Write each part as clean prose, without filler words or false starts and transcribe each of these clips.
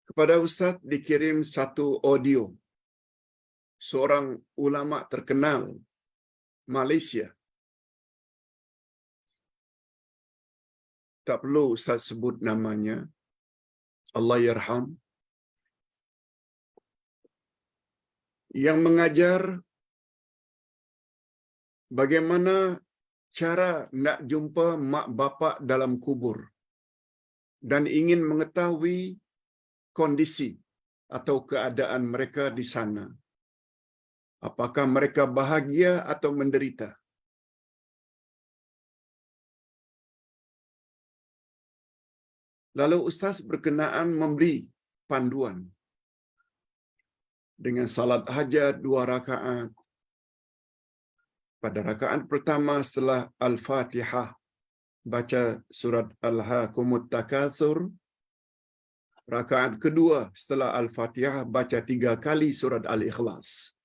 Kepada Ustaz dikirim satu audio seorang ulama terkenal Malaysia. Tak perlu Ustaz sebut namanya. Allah yarham. Yang mengajar bagaimana cara nak jumpa mak bapak dalam kubur dan ingin mengetahui kondisi atau keadaan mereka di sana. Apakah mereka bahagia atau menderita? Lalu Ustaz berkenaan memberi panduan dengan salat hajat 2 rakaat. Pada rakaat pertama setelah Al-Fatihah baca surat Al-Hakumut Takatsur. Rakaat kedua setelah Al-Fatihah baca 3 kali surat Al-Ikhlas.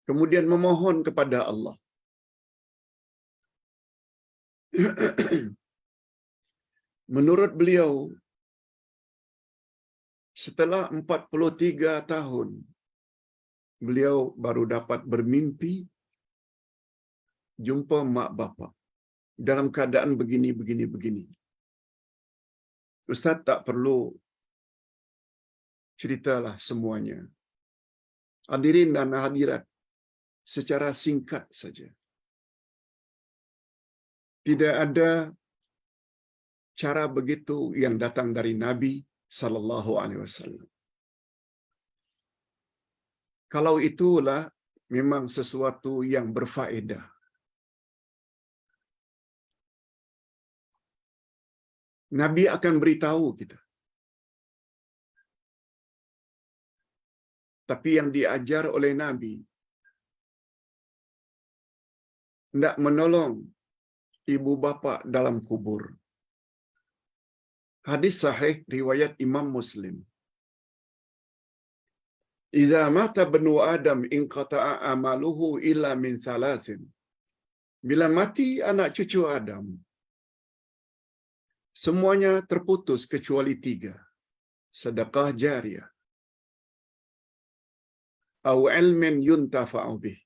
Kemudian memohon kepada Allah. Menurut beliau, setelah 43 tahun, beliau baru dapat bermimpi jumpa mak bapak dalam keadaan begini. Ustaz tak perlu ceritalah semuanya. Hadirin dan hadirat, secara singkat saja. Tidak ada cara begitu yang datang dari Nabi sallallahu alaihi wasallam. Kalau itulah memang sesuatu yang berfaedah. Nabi akan beritahu kita. Tapi yang diajar oleh Nabi hendak menolong ibu bapa dalam kubur. Hadis sahih riwayat Imam Muslim. Iza mata banu Adam inqata'a amaluhu illa min thalathin. Bila mati anak cucu Adam, semuanya terputus kecuali 3. Sedekah jariyah, au ilmin yuntafa'u bih,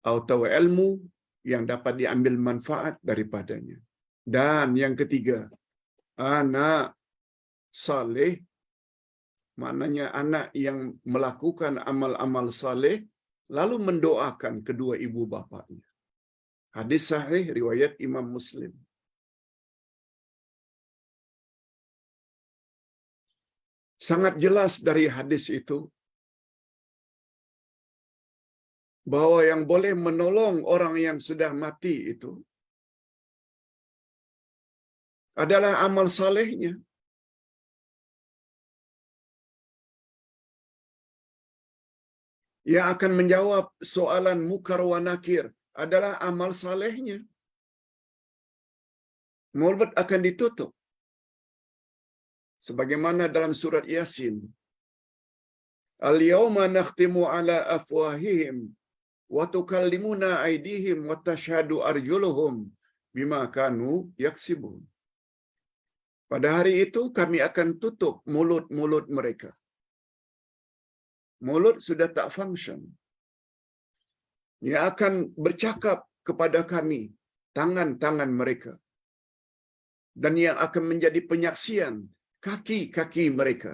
atau ilmu yang dapat diambil manfaat daripadanya. Dan yang ketiga, anak saleh, maknanya anak yang melakukan amal-amal saleh lalu mendoakan kedua ibu bapanya. Hadis sahih riwayat Imam Muslim. Sangat jelas dari hadis itu bahwa yang boleh menolong orang yang sudah mati itu adalah amal salehnya. Yang akan menjawab soalan mukar wa nakir adalah amal salehnya. Mulut akan ditutup. Sebagaimana dalam surat Yasin. Al-yawma nakhtimu ala afwahihim wa tukallimuna aydihim wa tashhadu arjuluhum bima kanu yaksibun. Pada hari itu kami akan tutup mulut-mulut mereka. Mulut sudah tak function. Ia akan bercakap kepada kami tangan-tangan mereka. Dan yang akan menjadi penyaksian kaki-kaki mereka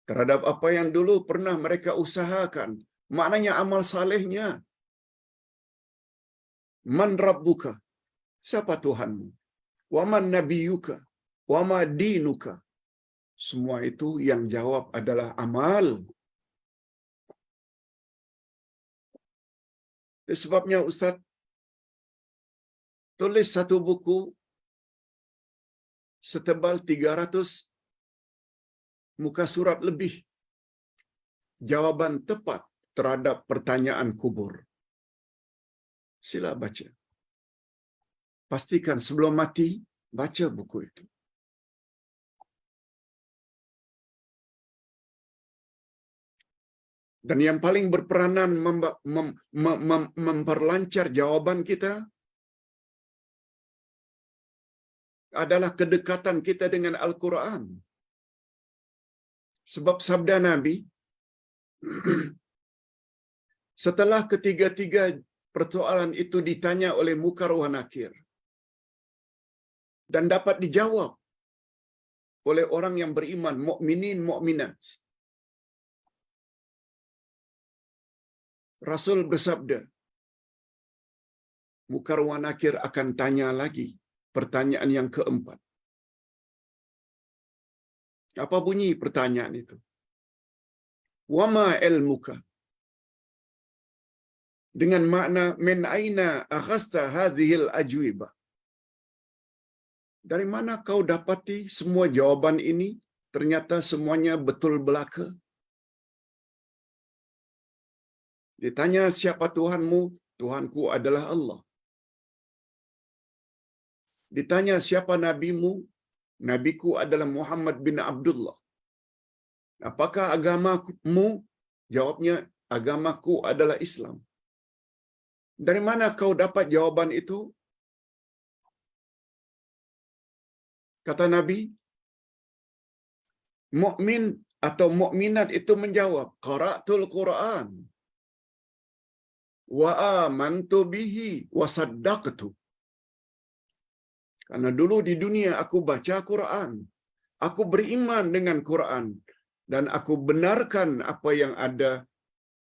terhadap apa yang dulu pernah mereka usahakan. Maknanya amal salehnya. Man rabbuka? Siapa Tuhanmu? Wa man nabiyuka? Wa ma dinuka? Semua itu yang jawab adalah amal. Sebabnya Ustaz tulis satu buku setebal 300 muka surat lebih. Jawaban tepat terhadap pertanyaan kubur. Sila baca. Pastikan sebelum mati, baca buku itu. Dan yang paling berperanan memperlancar jawaban kita adalah kedekatan kita dengan Al-Quran. Sebab sabda Nabi, setelah ketiga-tiga persoalan itu ditanya oleh Munkar wa Nakir dan dapat dijawab oleh orang yang beriman, mukminin mukminat, Rasul bersabda, Munkar wa Nakir akan tanya lagi pertanyaan yang keempat. Apa bunyi pertanyaan itu? Wama ilmuka? Dengan makna min aina akhasta hadhil ajwibah? Dari mana kau dapati semua jawaban ini? Ternyata semuanya betul belaka. Ditanya siapa Tuhanmu? Tuhanku adalah Allah. Ditanya siapa nabimu? Nabiku adalah Muhammad bin Abdullah. Apakah agamamu? Jawabnya, agamaku adalah Islam. Dari mana kau dapat jawaban itu? Kata Nabi, mukmin atau mukminat itu menjawab, qara'tul Quran wa amantu bihi wa saddaqtu. Karena dulu di dunia aku baca Quran, aku beriman dengan Quran, dan aku benarkan apa yang ada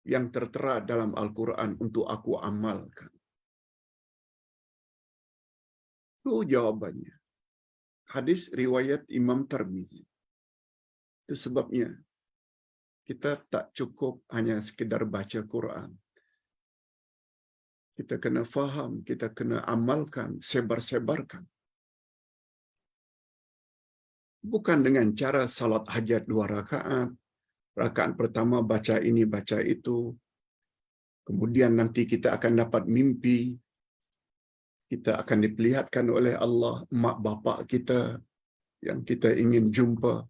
yang tertera dalam Al-Quran untuk aku amalkan. Itu jawabannya. Hadis riwayat Imam Tirmizi. Itu sebabnya kita tak cukup hanya sekedar baca Quran. Kita kena faham, kita kena amalkan, sebar-sebarkan. Bukan dengan cara salat hajat 2 rakaat, rakaat pertama baca ini, baca itu, kemudian nanti kita akan dapat mimpi, kita akan diperlihatkan oleh Allah mak bapak kita yang kita ingin jumpa.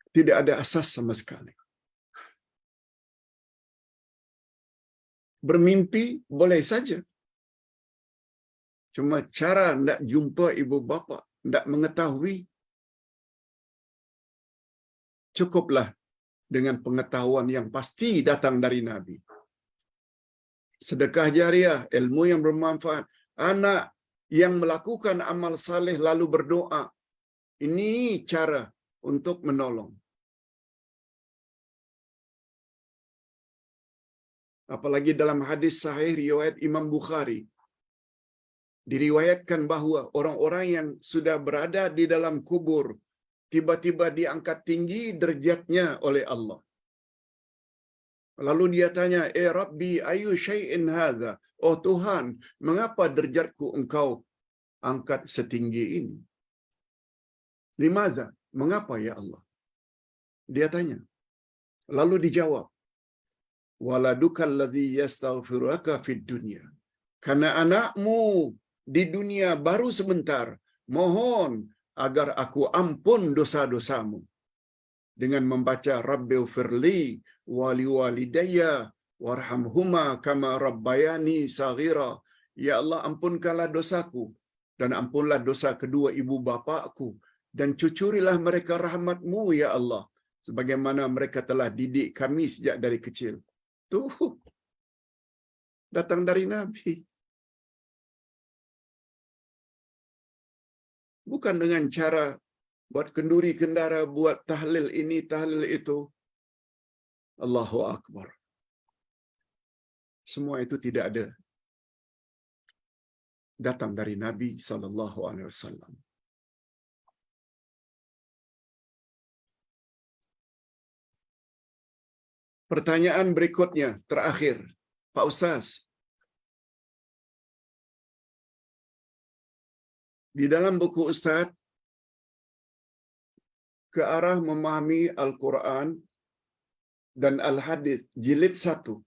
Tidak ada asas sama sekali. Bermimpi boleh saja. Cuma cara nak jumpa ibu bapa, nak mengetahui, cukuplah dengan pengetahuan yang pasti datang dari Nabi. Sedekah jariah, ilmu yang bermanfaat, anak yang melakukan amal saleh lalu berdoa. Ini cara untuk menolong. Apalagi dalam hadis sahih riwayat Imam Bukhari, diriwayatkan bahawa orang-orang yang sudah berada di dalam kubur tiba-tiba diangkat tinggi derajatnya oleh Allah. Lalu dia tanya, Rabbi, ayu syai'in hadha? Oh Tuhan, mengapa derajatku engkau angkat setinggi ini? Limadha? Mengapa ya Allah? Dia tanya. Lalu dijawab, waladuka alladhi yastaghfiruka fid dunya. Karena anakmu di dunia baru sebentar mohon agar aku ampun dosa-dosamu dengan membaca Rabbighfirli wali walidayya warhamhuma kama rabbayani saghira. Ya Allah, ampunkanlah dosaku dan ampunlah dosa kedua ibu bapakku, dan cucurilah mereka rahmatmu ya Allah sebagaimana mereka telah didik kami sejak dari kecil. Tuh datang dari Nabi. Bukan dengan cara buat kenduri kendara, buat tahlil ini, tahlil itu. Allahu Akbar. Semua itu tidak ada. Datang dari Nabi SAW. Pertanyaan berikutnya, terakhir. Pak Ustaz, di dalam buku Ustaz, ke arah memahami Al-Quran dan Al-Hadith, jilid 1.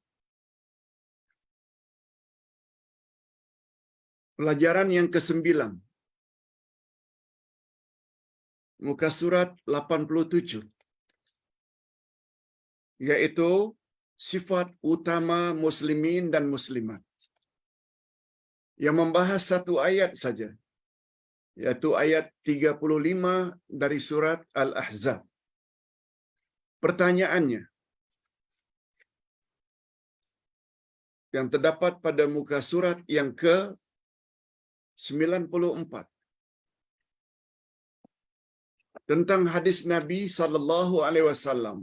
Pelajaran yang ke-9. Muka surat 87. Yaitu sifat utama muslimin dan muslimat. yang membahas satu ayat saja, yaitu ayat 35 dari surat Al-Ahzab. Pertanyaannya yang terdapat pada muka surat yang ke-94 tentang hadis Nabi sallallahu alaihi wasallam.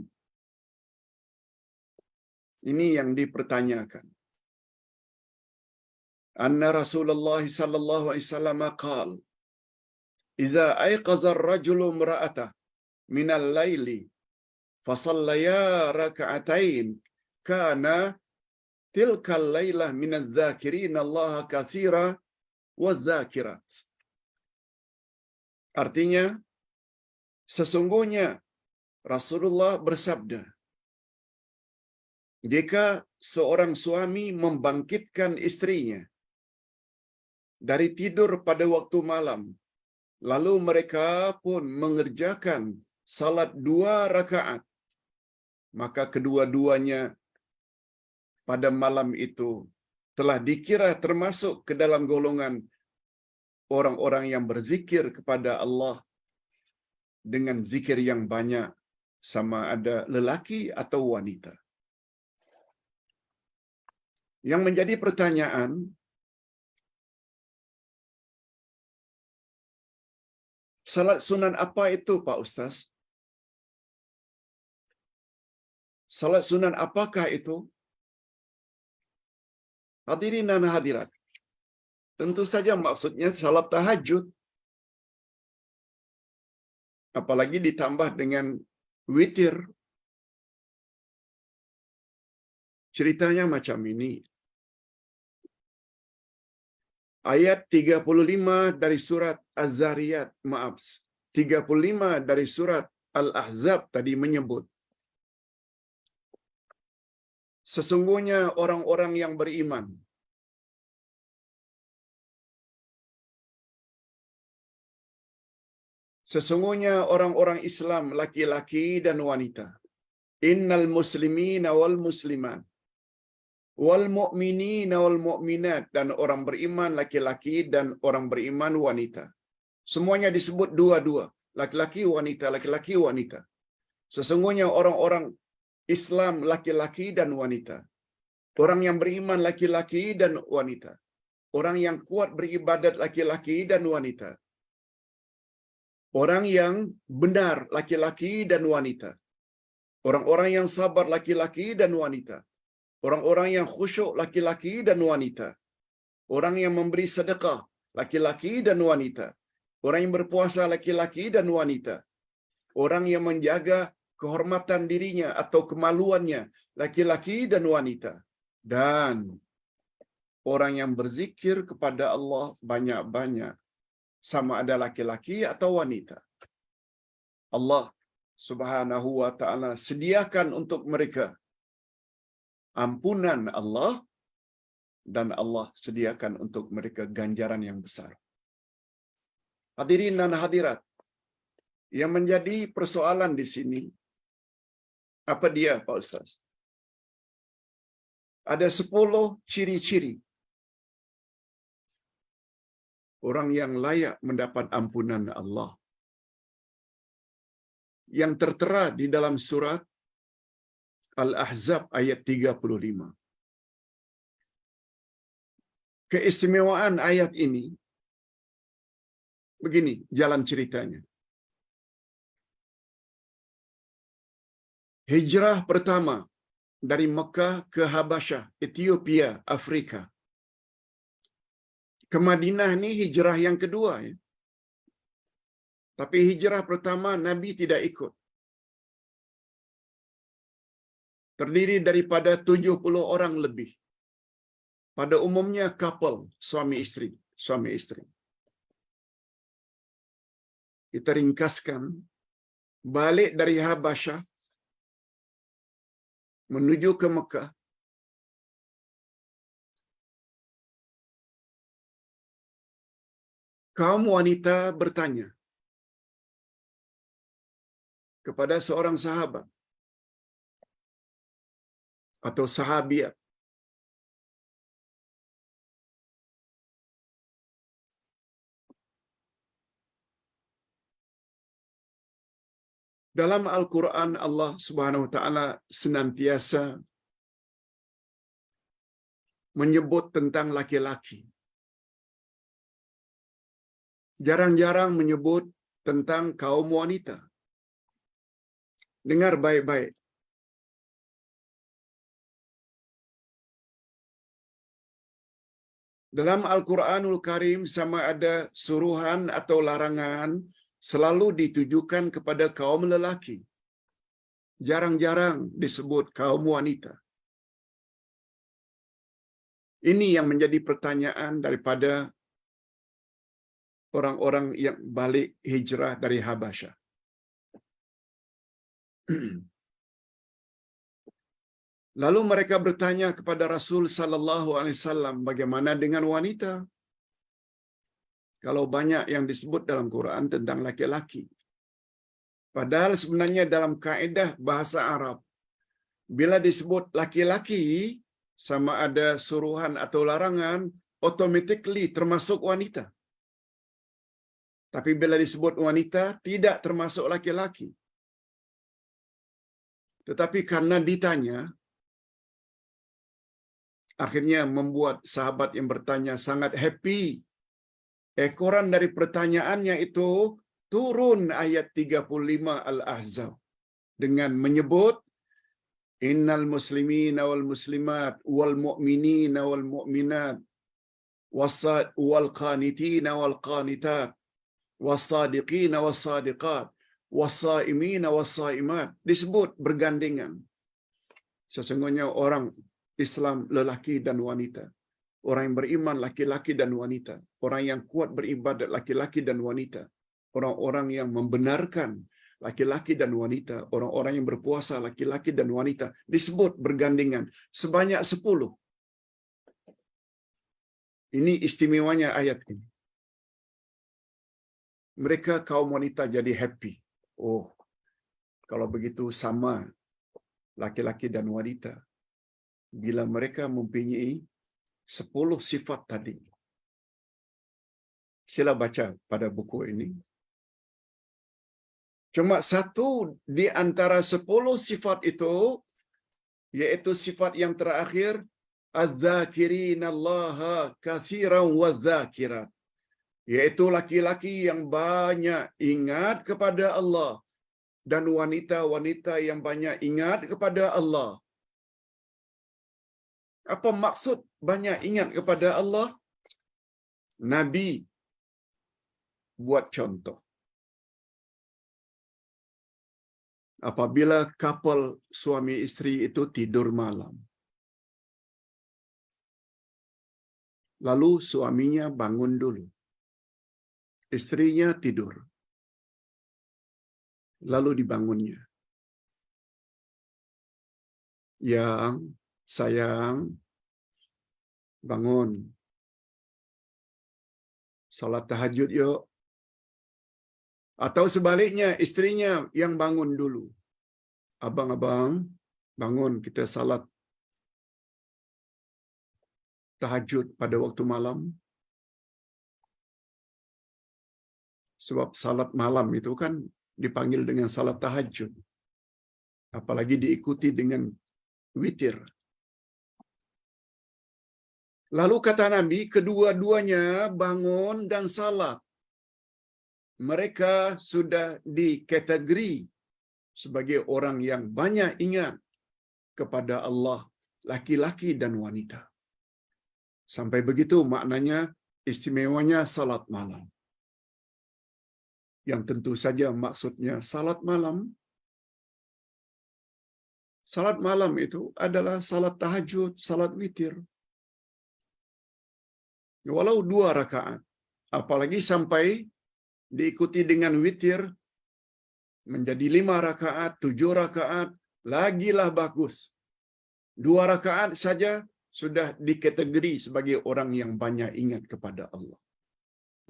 Ini yang dipertanyakan. Anna Rasulullah sallallahu alaihi wasallam qala, "Idza ayqaza ar-rajulu imra'atah min al-laili fa shallaya rak'atain kana tilka al-lailah min adh-dhakirin Allah katsira wadh-dhakirat." Artinya, sesungguhnya Rasulullah bersabda, jika seorang suami membangkitkan istrinya dari tidur pada waktu malam, lalu mereka pun mengerjakan salat 2 rakaat, maka kedua-duanya pada malam itu telah dikira termasuk ke dalam golongan orang-orang yang berzikir kepada Allah dengan zikir yang banyak, sama ada lelaki atau wanita. Yang menjadi pertanyaan, salat sunan apa itu, Pak Ustaz? Salat sunan apakah itu? Hadirin dan hadirat, tentu saja maksudnya salat tahajud. Apalagi ditambah dengan witir. Ceritanya macam ini. Ayat 35 dari surat Az-Zariyat, 35 dari surat Al-Ahzab tadi menyebut, sesungguhnya orang-orang yang beriman sesungguhnya orang-orang Islam laki-laki dan wanita, innal muslimina wal muslimat wal mu'minina wal mu'minat, dan orang beriman laki-laki dan orang beriman wanita. Semuanya disebut dua-dua, laki-laki wanita, laki-laki wanita. Sesungguhnya orang-orang Islam laki-laki dan wanita, orang yang beriman laki-laki dan wanita, orang yang kuat beribadat laki-laki dan wanita, orang yang benar laki-laki dan wanita, orang-orang yang sabar laki-laki dan wanita, orang-orang yang khusyuk laki-laki dan wanita, orang yang memberi sedekah laki-laki dan wanita, orang yang berpuasa laki-laki dan wanita, orang yang menjaga kehormatan dirinya atau kemaluannya laki-laki dan wanita, dan orang yang berzikir kepada Allah banyak-banyak, sama ada laki-laki atau wanita. Allah Subhanahu wa ta'ala sediakan untuk mereka ampunan Allah, dan Allah sediakan untuk mereka ganjaran yang besar. Hadirin dan hadirat, yang menjadi persoalan di sini, apa dia, Pak Ustaz? Ada 10 ciri-ciri orang yang layak mendapat ampunan Allah, yang tertera di dalam surat Al-Ahzab ayat 35. Keistimewaan ayat ini begini jalan ceritanya. Hijrah pertama dari Mekah ke Habasyah, Ethiopia, Afrika. Ke Madinah ini hijrah yang kedua, ya. Tapi hijrah pertama Nabi tidak ikut. Terdiri daripada 70 orang lebih. Pada umumnya couple, suami istri. Kita ringkaskan, balik dari Habasyah menuju ke Mekah. Kaum wanita bertanya kepada seorang sahabat atau sahabiat, Dalam Al-Quran Allah Subhanahu wa taala senantiasa menyebut tentang laki-laki. Jarang-jarang menyebut tentang kaum wanita. Dengar baik-baik. Dalam Al-Quranul Karim sama ada suruhan atau larangan selalu ditujukan kepada kaum lelaki. Jarang-jarang disebut kaum wanita. Ini yang menjadi pertanyaan daripada orang-orang yang balik hijrah dari Habasyah. Lalu mereka bertanya kepada Rasul sallallahu alaihi wasallam, bagaimana dengan wanita? Kalau banyak yang disebut dalam Quran tentang laki-laki. Padahal sebenarnya dalam kaedah bahasa Arab, bila disebut laki-laki sama ada suruhan atau larangan, automatically termasuk wanita. Tapi bila disebut wanita, tidak termasuk laki-laki. Tetapi karena ditanya, akhirnya membuat sahabat yang bertanya sangat happy. Ekoran dari pertanyaannya itu turun ayat 35 Al-Ahzab dengan menyebut innal muslimina wal muslimat wal mu'minina wal mu'minat wal qanitina wal qanitat was-sadiqina was-sadiqat was-saimina was-saimat, disebut bergandengan. Sesungguhnya orang Islam lelaki dan wanita, orang yang beriman laki-laki dan wanita, orang yang kuat beribadat laki-laki dan wanita, orang-orang yang membenarkan laki-laki dan wanita, orang-orang yang berpuasa laki-laki dan wanita, disebut bergandengan sebanyak 10. Ini istimewanya ayat ini. Mereka kaum wanita jadi happy. Oh, kalau begitu sama laki-laki dan wanita. Bila mereka mempunyai 10 sifat tadi. Sila baca pada buku ini. Cuma satu di antara 10 sifat itu, yaitu sifat yang terakhir, adz-dzakirinallaha katsiran wadz-dzakirat. Yaitu laki-laki yang banyak ingat kepada Allah dan wanita-wanita yang banyak ingat kepada Allah. Apa maksud banyak ingat kepada Allah? Nabi buat contoh. Apabila couple suami isteri itu tidur malam, lalu suaminya bangun dulu, istrinya tidur, lalu dibangunnya. Yang sayang, bangun. Salat tahajud yuk. Atau sebaliknya, istrinya yang bangun dulu. Abang-abang, bangun kita salat tahajud pada waktu malam. Sebab salat malam itu kan dipanggil dengan salat tahajud. Apalagi diikuti dengan witir. Lalu kata Nabi, kedua-duanya bangun dan salat. Mereka sudah dikategori sebagai orang yang banyak ingat kepada Allah, laki-laki dan wanita. Sampai begitu maknanya istimewanya salat malam. Yang tentu saja maksudnya salat malam. Salat malam itu adalah salat tahajud, salat witir. Walau 2 rakaat, apalagi sampai diikuti dengan witir menjadi 5 rakaat, 7 rakaat, lagilah bagus. 2 rakaat saja sudah dikategori sebagai orang yang banyak ingat kepada Allah.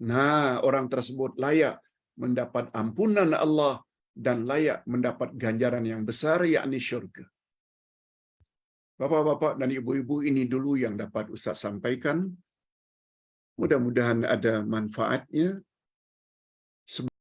Nah, orang tersebut layak mendapat ampunan Allah dan layak mendapat ganjaran yang besar, yakni syurga. Bapak-bapak dan ibu-ibu, ini dulu yang dapat Ustaz sampaikan. Mudah-mudahan ada manfaatnya.